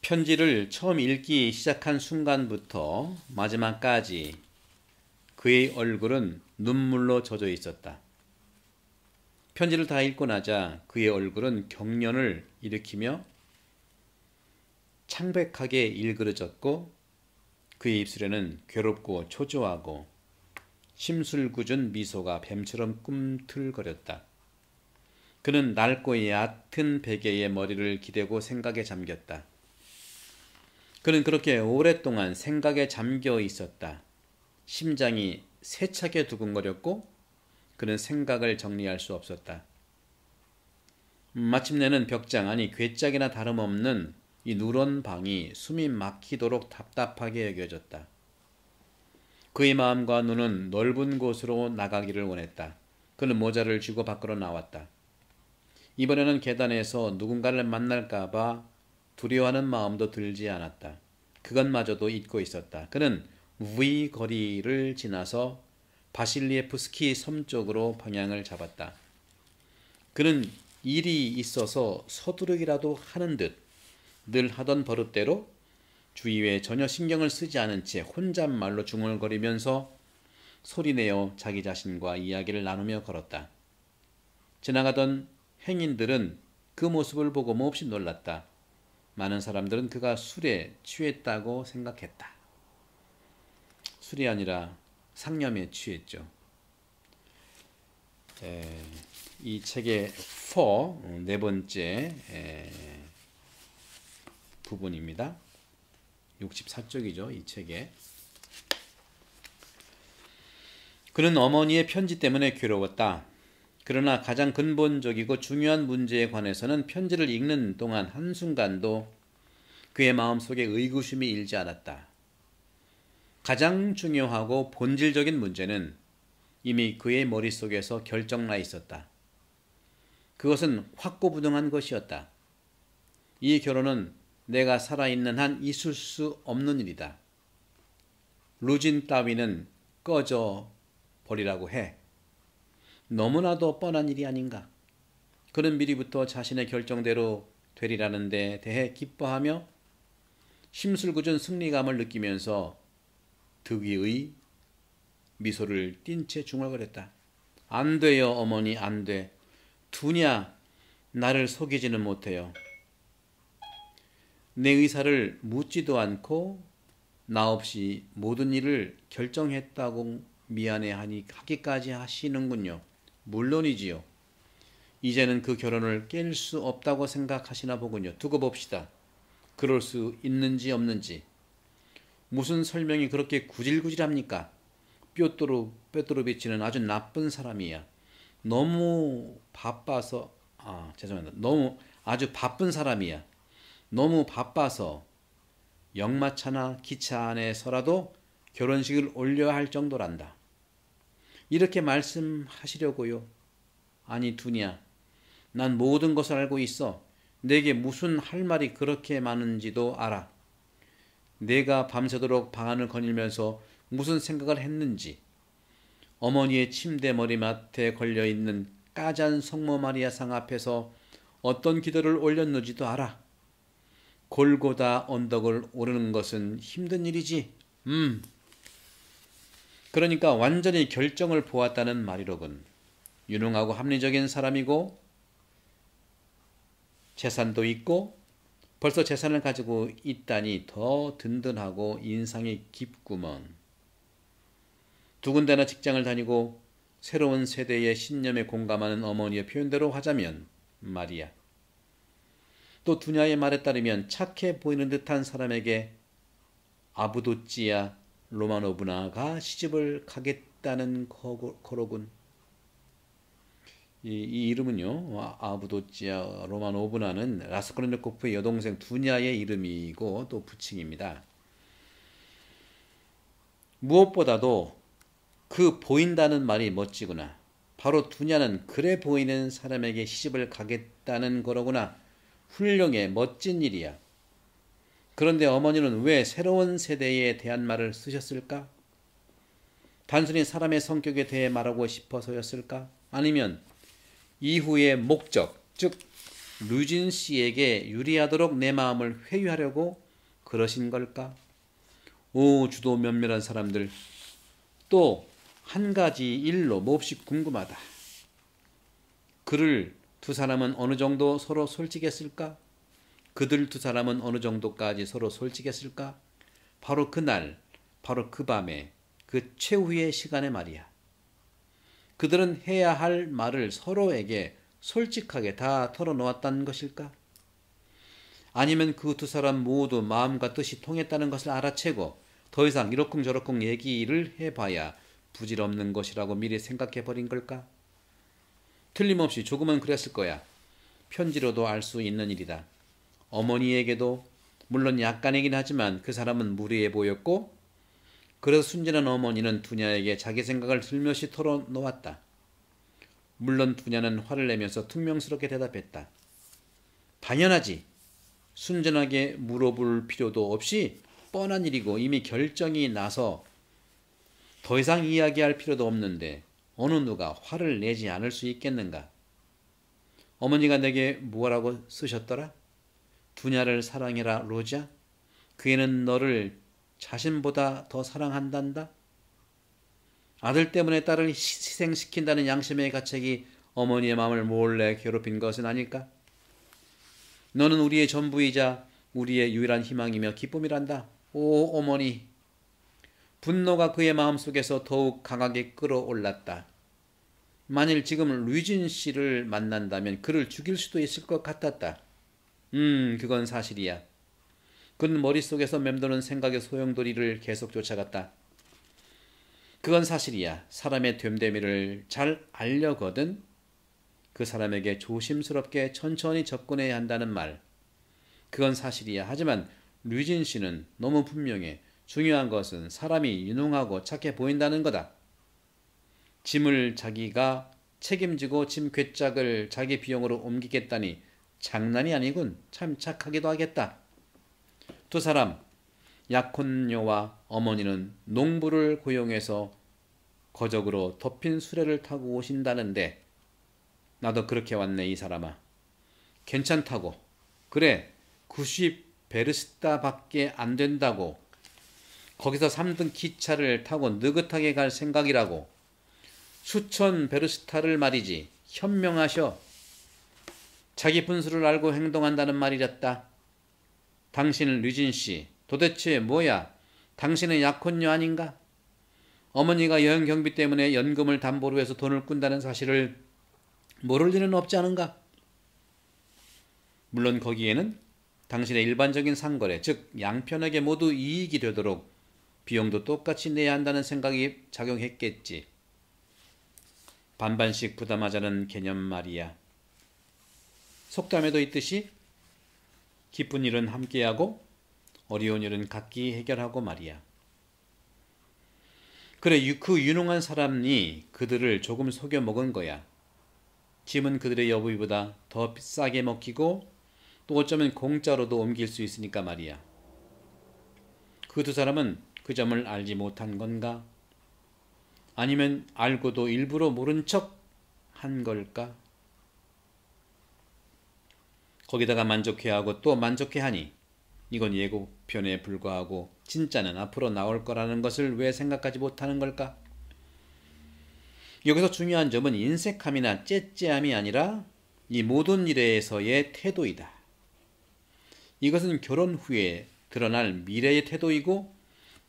편지를 처음 읽기 시작한 순간부터 마지막까지 그의 얼굴은 눈물로 젖어 있었다. 편지를 다 읽고 나자 그의 얼굴은 경련을 일으키며 창백하게 일그러졌고 그의 입술에는 괴롭고 초조하고 심술궂은 미소가 뱀처럼 꿈틀거렸다. 그는 낡고 얕은 베개에 머리를 기대고 생각에 잠겼다. 그는 그렇게 오랫동안 생각에 잠겨 있었다. 심장이 세차게 두근거렸고 그는 생각을 정리할 수 없었다. 마침내는 벽장, 아니 괴짝이나 다름없는 이 누런 방이 숨이 막히도록 답답하게 여겨졌다. 그의 마음과 눈은 넓은 곳으로 나가기를 원했다. 그는 모자를 쥐고 밖으로 나왔다. 이번에는 계단에서 누군가를 만날까봐 두려워하는 마음도 들지 않았다. 그것마저도 잊고 있었다. 그는 V 거리를 지나서 바실리에프스키 섬 쪽으로 방향을 잡았다. 그는 일이 있어서 서두르기라도 하는 듯 늘 하던 버릇대로 주위에 전혀 신경을 쓰지 않은 채 혼잣말로 중얼거리면서 소리내어 자기 자신과 이야기를 나누며 걸었다. 지나가던 행인들은 그 모습을 보고 몹시 놀랐다. 많은 사람들은 그가 술에 취했다고 생각했다. 술이 아니라 상념에 취했죠. 이 책의 4, 네 번째 부분입니다. 64쪽이죠. 이 책에. 그는 어머니의 편지 때문에 괴로웠다. 그러나 가장 근본적이고 중요한 문제에 관해서는 편지를 읽는 동안 한순간도 그의 마음속에 의구심이 일지 않았다. 가장 중요하고 본질적인 문제는 이미 그의 머릿속에서 결정나 있었다. 그것은 확고부동한 것이었다. 이 결혼은 내가 살아있는 한 있을 수 없는 일이다. 루진 따위는 꺼져 버리라고 해. 너무나도 뻔한 일이 아닌가. 그는 미리부터 자신의 결정대로 되리라는 데 대해 기뻐하며 심술궂은 승리감을 느끼면서 득의의 미소를 띤 채 중얼거렸다. 안 돼요, 어머니, 안 돼. 두냐, 나를 속이지는 못해요. 내 의사를 묻지도 않고 나 없이 모든 일을 결정했다고 미안해하기까지 하시는군요. 물론이지요. 이제는 그 결혼을 깰 수 없다고 생각하시나 보군요. 두고 봅시다. 그럴 수 있는지 없는지. 무슨 설명이 그렇게 구질구질합니까? 뾰또르비치는 아주 나쁜 사람이야. 너무 바빠서 죄송합니다. 아주 바쁜 사람이야. 너무 바빠서 역마차나 기차 안에서라도 결혼식을 올려야 할 정도란다. 이렇게 말씀하시려고요? 아니 두냐, 난 모든 것을 알고 있어. 내게 무슨 할 말이 그렇게 많은지도 알아. 내가 밤새도록 방안을 거닐면서 무슨 생각을 했는지, 어머니의 침대 머리맡에 걸려있는 까잔 성모 마리아 상 앞에서 어떤 기도를 올렸는지도 알아. 골고다 언덕을 오르는 것은 힘든 일이지. 그러니까 완전히 결정을 보았다는 말이로군. 유능하고 합리적인 사람이고 재산도 있고 벌써 재산을 가지고 있다니 더 든든하고 인상이 깊구먼. 두 군데나 직장을 다니고 새로운 세대의 신념에 공감하는 어머니의 표현대로 하자면 말이야. 또 두냐의 말에 따르면 착해 보이는 듯한 사람에게 아부도찌아 로마노브나가 시집을 가겠다는 거로군. 이 이름은요, 아부도찌아 로마노브나는 라스콜리니코프의 여동생 두냐의 이름이고 또 부칭입니다. 무엇보다도 그 보인다는 말이 멋지구나. 바로 두냐는 그래 보이는 사람에게 시집을 가겠다는 거로구나. 훌륭해, 멋진 일이야. 그런데 어머니는 왜 새로운 세대에 대한 말을 쓰셨을까? 단순히 사람의 성격에 대해 말하고 싶어서였을까? 아니면 이후의 목적, 즉 류진 씨에게 유리하도록 내 마음을 회유하려고 그러신 걸까? 오, 주도 면밀한 사람들. 또 한 가지 일로 몹시 궁금하다. 그를 두 사람은 어느 정도 서로 솔직했을까? 그들 두 사람은 어느 정도까지 서로 솔직했을까? 바로 그날, 바로 그 밤에, 그 최후의 시간에 말이야. 그들은 해야 할 말을 서로에게 솔직하게 다 털어놓았다는 것일까? 아니면 그 두 사람 모두 마음과 뜻이 통했다는 것을 알아채고 더 이상 이러쿵저러쿵 얘기를 해봐야 부질없는 것이라고 미리 생각해버린 걸까? 틀림없이 조금은 그랬을 거야. 편지로도 알 수 있는 일이다. 어머니에게도 물론 약간이긴 하지만 그 사람은 무례해 보였고, 그래서 순진한 어머니는 두냐에게 자기 생각을 슬며시 털어놓았다. 물론 두냐는 화를 내면서 퉁명스럽게 대답했다. 당연하지. 순진하게 물어볼 필요도 없이 뻔한 일이고 이미 결정이 나서 더 이상 이야기할 필요도 없는데 어느 누가 화를 내지 않을 수 있겠는가? 어머니가 내게 뭐라고 쓰셨더라? 두냐를 사랑해라, 로지야. 그 애는 너를 자신보다 더 사랑한단다. 아들 때문에 딸을 희생시킨다는 양심의 가책이 어머니의 마음을 몰래 괴롭힌 것은 아닐까? 너는 우리의 전부이자 우리의 유일한 희망이며 기쁨이란다. 오, 어머니. 분노가 그의 마음속에서 더욱 강하게 끌어올랐다. 만일 지금 류진 씨를 만난다면 그를 죽일 수도 있을 것 같았다. 그건 사실이야. 그는 머릿속에서 맴도는 생각의 소용돌이를 계속 쫓아갔다. 그건 사실이야. 사람의 됨됨이를 잘 알려거든 그 사람에게 조심스럽게 천천히 접근해야 한다는 말. 그건 사실이야. 하지만 류진 씨는 너무 분명해. 중요한 것은 사람이 유능하고 착해 보인다는 거다. 짐을 자기가 책임지고 짐 괴짝을 자기 비용으로 옮기겠다니 장난이 아니군. 참 착하기도 하겠다. 두 사람, 약혼녀와 어머니는 농부를 고용해서 거적으로 덮인 수레를 타고 오신다는데 나도 그렇게 왔네, 이 사람아. 괜찮다고. 그래, 90베르스타밖에 안 된다고. 거기서 3등 기차를 타고 느긋하게 갈 생각이라고. 수천 베르스타를 말이지. 현명하셔. 자기 분수를 알고 행동한다는 말이랬다. 당신은 류진 씨, 도대체 뭐야? 당신은 약혼녀 아닌가? 어머니가 여행 경비 때문에 연금을 담보로 해서 돈을 꾼다는 사실을 모를 리는 없지 않은가? 물론 거기에는 당신의 일반적인 상거래, 즉 양편에게 모두 이익이 되도록 비용도 똑같이 내야 한다는 생각이 작용했겠지. 반반씩 부담하자는 개념 말이야. 속담에도 있듯이 기쁜 일은 함께하고 어려운 일은 각기 해결하고 말이야. 그래, 그 유능한 사람이 그들을 조금 속여 먹은 거야. 짐은 그들의 여부보다 더 싸게 먹히고 또 어쩌면 공짜로도 옮길 수 있으니까 말이야. 그 두 사람은 그 점을 알지 못한 건가? 아니면 알고도 일부러 모른 척 한 걸까? 거기다가 만족해하고 또 만족해하니 이건 예고편에 불과하고 진짜는 앞으로 나올 거라는 것을 왜 생각하지 못하는 걸까? 여기서 중요한 점은 인색함이나 째째함이 아니라 이 모든 일에서의 태도이다. 이것은 결혼 후에 드러날 미래의 태도이고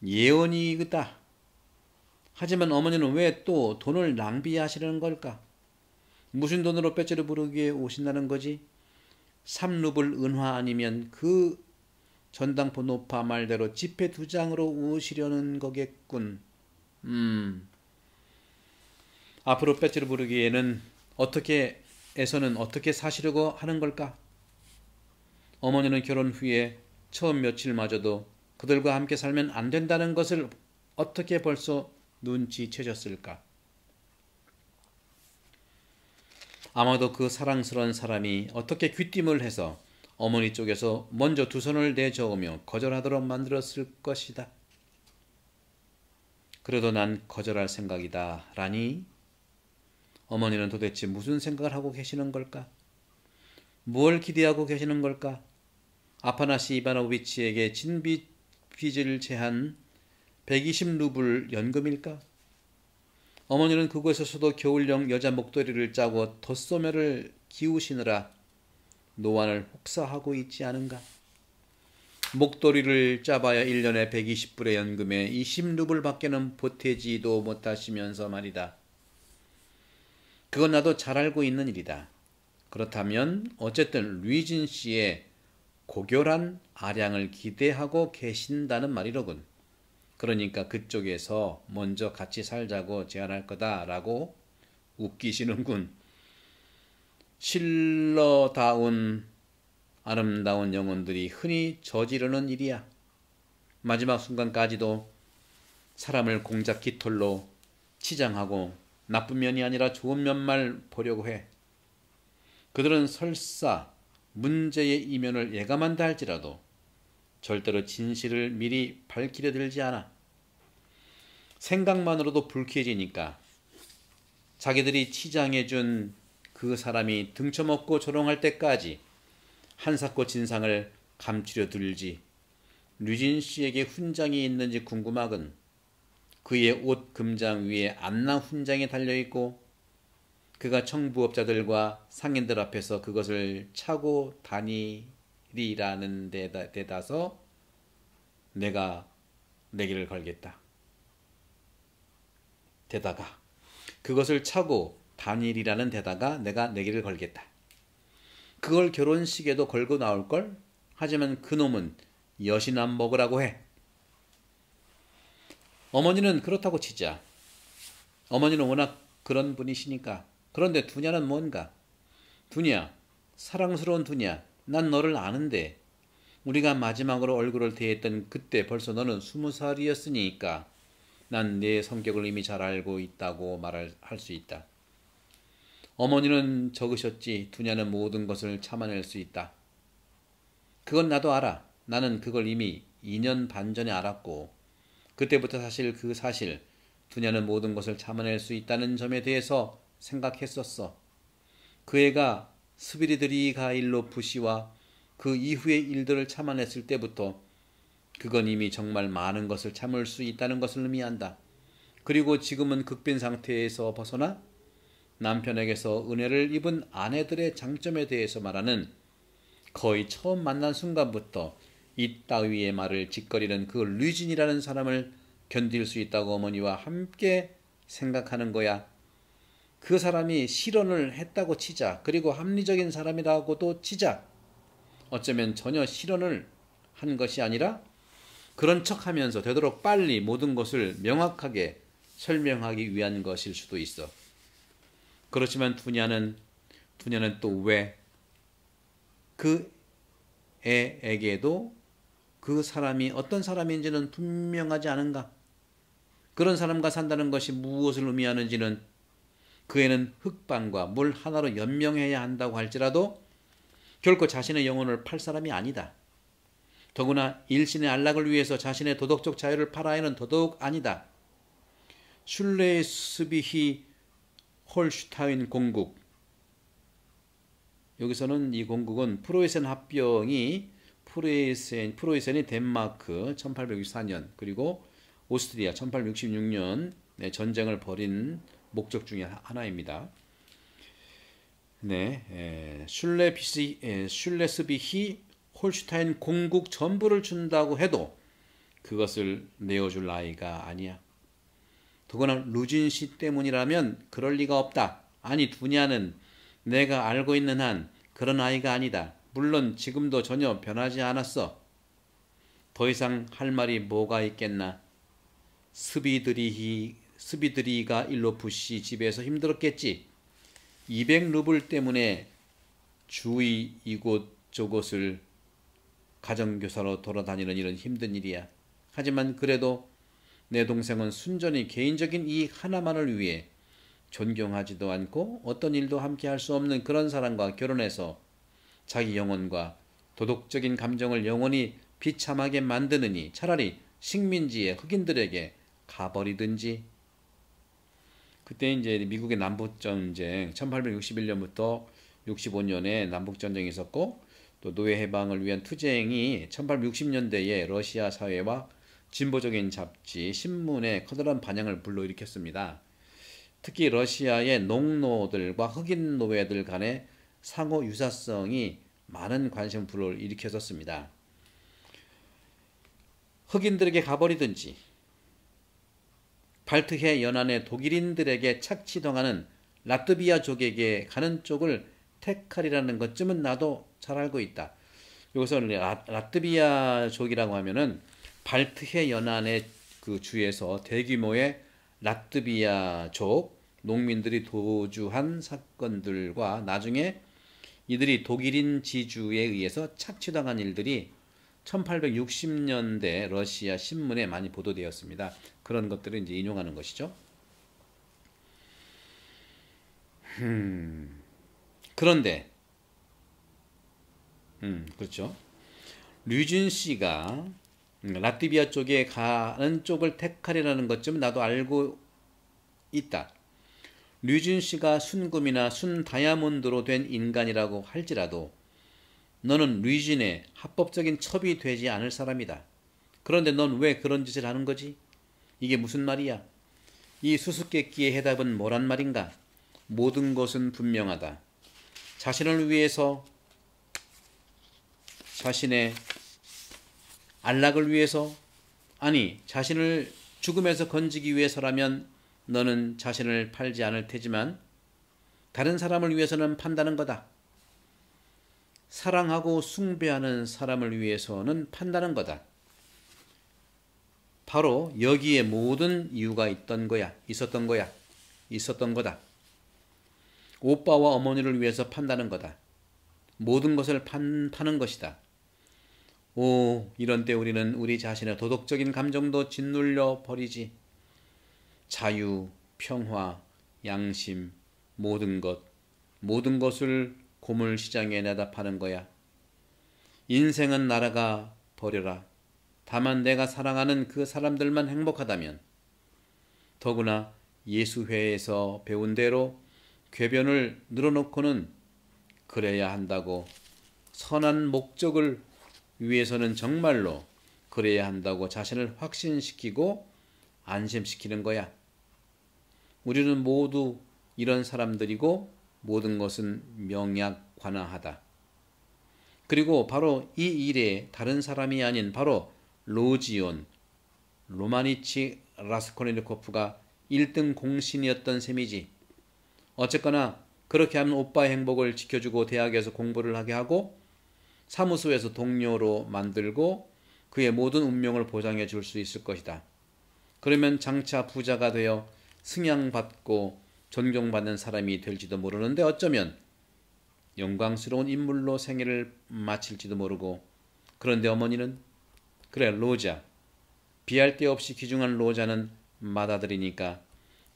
예언이다. 하지만 어머니는 왜 또 돈을 낭비하시려는 걸까? 무슨 돈으로 빼째를 부르기에 오신다는 거지? 3루블 은화 아니면 그 전당포 노파 말대로 지폐 2장으로 오시려는 거겠군. 앞으로 빼째를 부르기에는 어떻게 사시려고 하는 걸까? 어머니는 결혼 후에 처음 며칠마저도 그들과 함께 살면 안 된다는 것을 어떻게 벌써 눈치채셨을까? 아마도 그 사랑스러운 사람이 어떻게 귀띔을 해서 어머니 쪽에서 먼저 두 손을 내저으며 거절하도록 만들었을 것이다. 그래도 난 거절할 생각이다 라니 어머니는 도대체 무슨 생각을 하고 계시는 걸까? 뭘 기대하고 계시는 걸까? 아파나시 이바노비치에게 빚을 제한 120루블 연금일까? 어머니는 그곳에서도 겨울용 여자 목도리를 짜고 덧소매를 기우시느라 노안을 혹사하고 있지 않은가? 목도리를 짜봐야 1년에 120불의 연금에 20루블 밖에는 보태지도 못하시면서 말이다. 그건 나도 잘 알고 있는 일이다. 그렇다면 어쨌든 류진 씨의 고결한 아량을 기대하고 계신다는 말이로군. 그러니까 그쪽에서 먼저 같이 살자고 제안할 거다라고 웃기시는군. 실러다운 아름다운 영혼들이 흔히 저지르는 일이야. 마지막 순간까지도 사람을 공작 깃털로 치장하고 나쁜 면이 아니라 좋은 면만 보려고 해. 그들은 설사 문제의 이면을 예감한다 할지라도 절대로 진실을 미리 밝히려 들지 않아. 생각만으로도 불쾌해지니까 자기들이 치장해준 그 사람이 등쳐먹고 조롱할 때까지 한사코 진상을 감추려 들지. 류진 씨에게 훈장이 있는지 궁금하군. 그의 옷 금장 위에 안나 훈장이 달려있고 그가 청부업자들과 상인들 앞에서 그것을 차고 다니리라는 데다서 내가 내기를 걸겠다. 데다가 그것을 차고 다니리라는 데다가 내가 내기를 걸겠다. 그걸 결혼식에도 걸고 나올걸? 하지만 그놈은 여신 안 먹으라고 해. 어머니는 그렇다고 치자. 어머니는 워낙 그런 분이시니까. 그런데 두냐는 뭔가? 두냐, 사랑스러운 두냐, 난 너를 아는데 우리가 마지막으로 얼굴을 대했던 그때 벌써 너는 20살이었으니까 난 내 성격을 이미 잘 알고 있다고 말할 수 있다. 어머니는 적으셨지. 두냐는 모든 것을 참아낼 수 있다. 그건 나도 알아. 나는 그걸 이미 2년 반 전에 알았고 그때부터 그 사실 두냐는 모든 것을 참아낼 수 있다는 점에 대해서 생각했었어. 그 애가 스비리드리가일로프 씨와 그 이후의 일들을 참아냈을 때부터 그건 이미 정말 많은 것을 참을 수 있다는 것을 의미한다. 그리고 지금은 극빈 상태에서 벗어나 남편에게서 은혜를 입은 아내들의 장점에 대해서 말하는 거의 처음 만난 순간부터 이따위의 말을 짓거리는 그 류진이라는 사람을 견딜 수 있다고 어머니와 함께 생각하는 거야. 그 사람이 실언을 했다고 치자. 그리고 합리적인 사람이라고도 치자. 어쩌면 전혀 실언을 한 것이 아니라 그런 척하면서 되도록 빨리 모든 것을 명확하게 설명하기 위한 것일 수도 있어. 그렇지만 두냐는 또 왜 그 애에게도 그 사람이 어떤 사람인지는 분명하지 않은가? 그런 사람과 산다는 것이 무엇을 의미하는지는 그 애는 흙방과 물 하나로 연명해야 한다고 할지라도 결코 자신의 영혼을 팔 사람이 아니다. 더구나 일신의 안락을 위해서 자신의 도덕적 자유를 팔아야는 더더욱 아니다. 슐레스비히 홀슈타인 공국, 여기서는 이 공국은 프로이센 합병이 프로이센이 덴마크 1864년 그리고 오스트리아 1866년 전쟁을 벌인 목적 중에 하나입니다. 슐레스비히 홀슈타인 공국 전부를 준다고 해도 그것을 내어줄 나이가 아니야. 더구나 루진 씨 때문이라면 그럴 리가 없다. 아니 두냐는 내가 알고 있는 한 그런 아이가 아니다. 물론 지금도 전혀 변하지 않았어. 더 이상 할 말이 뭐가 있겠나. 스비드리가 일로프 씨 집에서 힘들었겠지. 200루블 때문에 주위 이곳저곳을 가정교사로 돌아다니는 일은 힘든 일이야. 하지만 그래도 내 동생은 순전히 개인적인 이익 하나만을 위해 존경하지도 않고 어떤 일도 함께 할 수 없는 그런 사람과 결혼해서 자기 영혼과 도덕적인 감정을 영원히 비참하게 만드느니 차라리 식민지의 흑인들에게 가버리든지. 그때 이제 미국의 남북전쟁 1861년부터 65년에 남북전쟁이 있었고 또 노예 해방을 위한 투쟁이 1860년대에 러시아 사회와 진보적인 잡지, 신문에 커다란 반향을 불러일으켰습니다. 특히 러시아의 농노들과 흑인 노예들 간의 상호 유사성이 많은 관심을 불러일으켰었습니다. 흑인들에게 가버리든지 발트해 연안의 독일인들에게 착취당하는 라트비아족에게 가는 쪽을 택하리라는 것쯤은 나도 잘 알고 있다. 여기서 라트비아족이라고 하면은 발트해 연안의 그 주에서 대규모의 라트비아족 농민들이 도주한 사건들과 나중에 이들이 독일인 지주에 의해서 착취당한 일들이 1860년대 러시아 신문에 많이 보도되었습니다. 그런 것들을 이제 인용하는 것이죠. 그런데 그렇죠. 류준 씨가 라트비아 쪽에 가는 쪽을 택하리라는 것쯤 나도 알고 있다. 류준 씨가 순금이나 순다이아몬드로 된 인간이라고 할지라도 너는 류준의 합법적인 첩이 되지 않을 사람이다. 그런데 넌 왜 그런 짓을 하는 거지? 이게 무슨 말이야? 이 수수께끼의 해답은 뭐란 말인가? 모든 것은 분명하다. 자신을 위해서, 자신의 안락을 위해서, 아니 자신을 죽음에서 건지기 위해서라면 너는 자신을 팔지 않을 테지만 다른 사람을 위해서는 판다는 거다. 사랑하고 숭배하는 사람을 위해서는 판다는 거다. 바로 여기에 모든 이유가 있었던 거다. 오빠와 어머니를 위해서 판다는 거다. 모든 것을 파는 것이다. 오, 이런 때 우리는 우리 자신의 도덕적인 감정도 짓눌려 버리지. 자유, 평화, 양심, 모든 것을 고물시장에 내다 파는 거야. 인생은 날아가 버려라. 다만 내가 사랑하는 그 사람들만 행복하다면, 더구나 예수회에서 배운 대로 궤변을 늘어놓고는 그래야 한다고, 선한 목적을 위해서는 정말로 그래야 한다고 자신을 확신시키고 안심시키는 거야. 우리는 모두 이런 사람들이고 모든 것은 명약관화하다. 그리고 바로 이 일에 다른 사람이 아닌 바로 로지온, 로마니치 라스콜니코프가 1등 공신이었던 셈이지. 어쨌거나 그렇게 하면 오빠의 행복을 지켜주고 대학에서 공부를 하게 하고 사무소에서 동료로 만들고 그의 모든 운명을 보장해 줄 수 있을 것이다. 그러면 장차 부자가 되어 승양받고 존경받는 사람이 될지도 모르는데 어쩌면 영광스러운 인물로 생애를 마칠지도 모르고. 그런데 어머니는 그래, 로자, 비할 데 없이 귀중한 로자는 맏아들이니까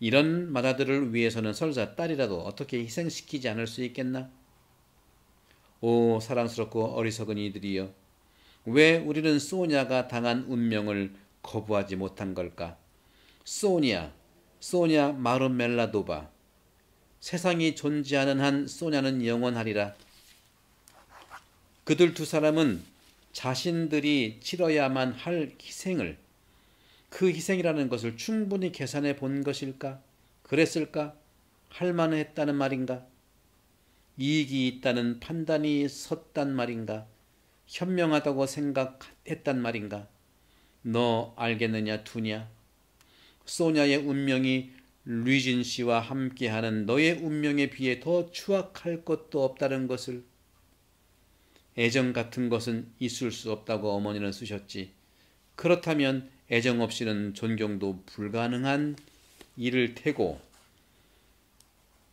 이런 맏아들을 위해서는 설사 딸이라도 어떻게 희생시키지 않을 수 있겠나? 오, 사랑스럽고 어리석은 이들이여, 왜 우리는 소냐가 당한 운명을 거부하지 못한 걸까? 소냐 마르멜라도바, 세상이 존재하는 한 소냐는 영원하리라. 그들 두 사람은 자신들이 치러야만 할 희생을, 그 희생이라는 것을 충분히 계산해 본 것일까? 그랬을까? 할 만했다는 말인가? 이익이 있다는 판단이 섰단 말인가? 현명하다고 생각했단 말인가? 너 알겠느냐 두냐? 소냐의 운명이 류진 씨와 함께하는 너의 운명에 비해 더 추악할 것도 없다는 것을. 애정 같은 것은 있을 수 없다고 어머니는 쓰셨지. 그렇다면 애정 없이는 존경도 불가능한 일을 테고,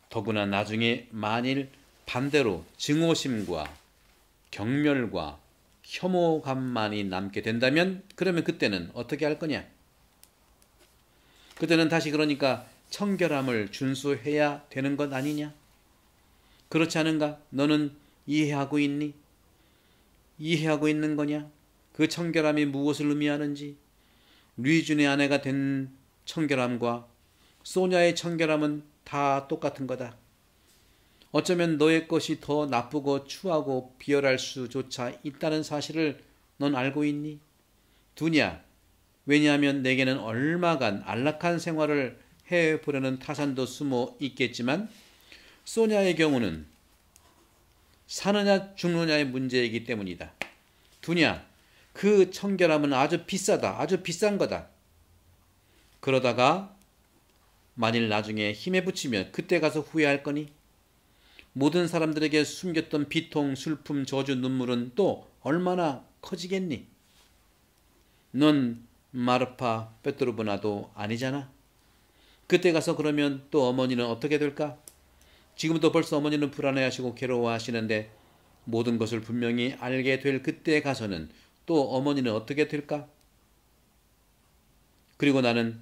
더구나 나중에 만일 반대로 증오심과 경멸과 혐오감만이 남게 된다면 그러면 그때는 어떻게 할 거냐? 그때는 다시 그러니까 청결함을 준수해야 되는 것 아니냐? 그렇지 않은가? 너는 이해하고 있니? 이해하고 있는 거냐? 그 청결함이 무엇을 의미하는지. 류준의 아내가 된 청결함과 소냐의 청결함은 다 똑같은 거다. 어쩌면 너의 것이 더 나쁘고 추하고 비열할 수조차 있다는 사실을 넌 알고 있니? 두냐? 왜냐하면 내게는 얼마간 안락한 생활을 해보려는 타산도 숨어 있겠지만 소냐의 경우는 사느냐 죽느냐의 문제이기 때문이다. 두냐? 그 청결함은 아주 비싸다. 아주 비싼 거다. 그러다가 만일 나중에 힘에 부치면 그때 가서 후회할 거니? 모든 사람들에게 숨겼던 비통, 슬픔, 저주, 눈물은 또 얼마나 커지겠니? 넌 마르파 베트로브나도 아니잖아. 그때 가서 그러면 또 어머니는 어떻게 될까? 지금도 벌써 어머니는 불안해하시고 괴로워하시는데 모든 것을 분명히 알게 될 그때 가서는 또 어머니는 어떻게 될까? 그리고 나는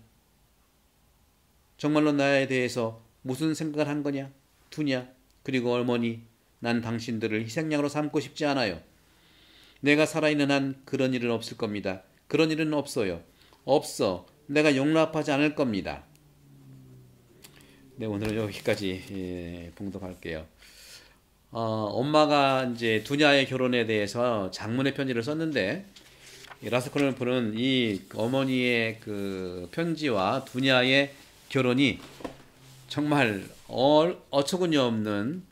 정말로 나에 대해서 무슨 생각을 한 거냐? 두냐? 그리고 어머니, 난 당신들을 희생양으로 삼고 싶지 않아요. 내가 살아있는 한 그런 일은 없을 겁니다. 그런 일은 없어요. 없어. 내가 용납하지 않을 겁니다. 네, 오늘은 여기까지 봉독할게요. 엄마가 이제 두냐의 결혼에 대해서 장문의 편지를 썼는데 라스콜르프는 이 어머니의 그 편지와 두냐의 결혼이 정말 어처구니 없는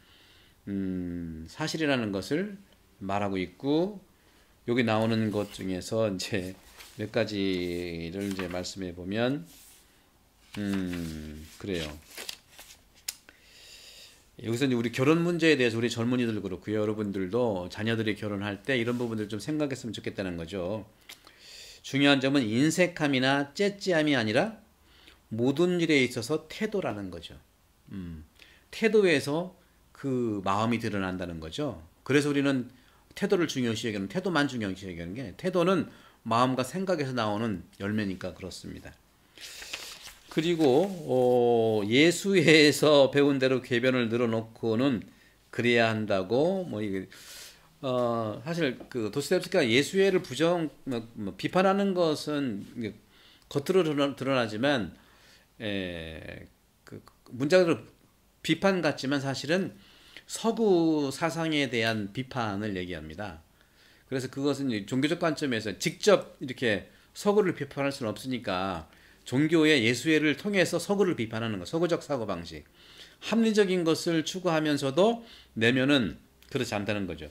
사실이라는 것을 말하고 있고 여기 나오는 것 중에서 이제 몇 가지를 이제 말씀해 보면 그래요. 여기서 이제 우리 결혼 문제에 대해서 우리 젊은이들 그렇고요. 여러분들도 자녀들이 결혼할 때 이런 부분들 좀 생각했으면 좋겠다는 거죠. 중요한 점은 인색함이나 째찌함이 아니라 모든 일에 있어서 태도라는 거죠. 태도에서 그 마음이 드러난다는 거죠. 그래서 우리는 태도를 중요시 여기는, 태도만 중요시 여기는 게 태도는 마음과 생각에서 나오는 열매니까 그렇습니다. 그리고 예수에서 배운 대로 궤변을 늘어놓고는 그래야 한다고 뭐 이게 사실 그 도스토옙스키가 예수회를 비판하는 것은 겉으로 드러나지만 그 문자로 비판 같지만 사실은 서구 사상에 대한 비판을 얘기합니다. 그래서 그것은 종교적 관점에서 직접 이렇게 서구를 비판할 수는 없으니까 종교의 예수회를 통해서 서구를 비판하는 것, 서구적 사고방식. 합리적인 것을 추구하면서도 내면은 그렇지 않다는 거죠.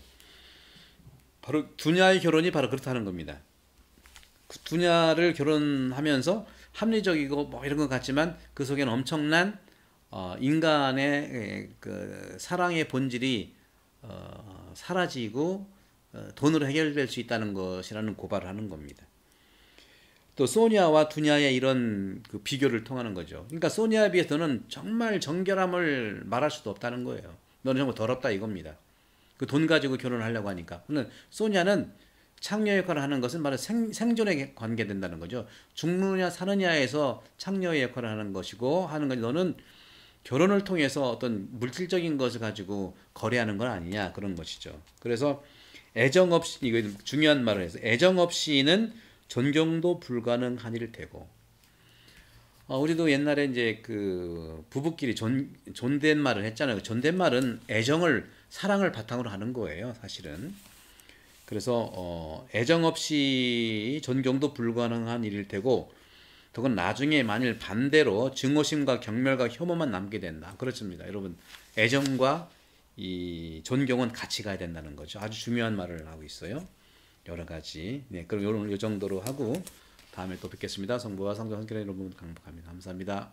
바로 두냐의 결혼이 바로 그렇다는 겁니다. 두냐를 결혼하면서 합리적이고 뭐 이런 것 같지만 그 속에는 엄청난 인간의 그 사랑의 본질이 사라지고 돈으로 해결될 수 있다는 것이라는 고발을 하는 겁니다. 또 소냐와 두냐의 이런 그 비교를 통하는 거죠. 그러니까 소냐에 비해서는 정말 정결함을 말할 수도 없다는 거예요. 너는 정말 더럽다 이겁니다. 그 돈 가지고 결혼을 하려고 하니까. 근데 소냐는 창녀 역할을 하는 것은 바로 생존에 관계된다는 거죠. 죽느냐 사느냐에서 창녀의 역할을 하는 것이고 하는 거지. 너는 결혼을 통해서 어떤 물질적인 것을 가지고 거래하는 건 아니냐 그런 것이죠. 그래서 애정 없이 이거 중요한 말을 해서 애정 없이는 존경도 불가능한 일 테고. 우리도 옛날에 이제 그 부부끼리 존댓말을 했잖아요. 존댓말은 애정을 사랑을 바탕으로 하는 거예요, 사실은. 그래서 애정 없이 존경도 불가능한 일일 테고, 그건 나중에 만일 반대로 증오심과 경멸과 혐오만 남게 된다. 그렇습니다, 여러분. 애정과 이 존경은 같이 가야 된다는 거죠. 아주 중요한 말을 하고 있어요. 여러 가지. 네, 그럼 오늘 이 정도로 하고 다음에 또 뵙겠습니다. 성부와 성자 성결의 여러분 강복합니다. 감사합니다.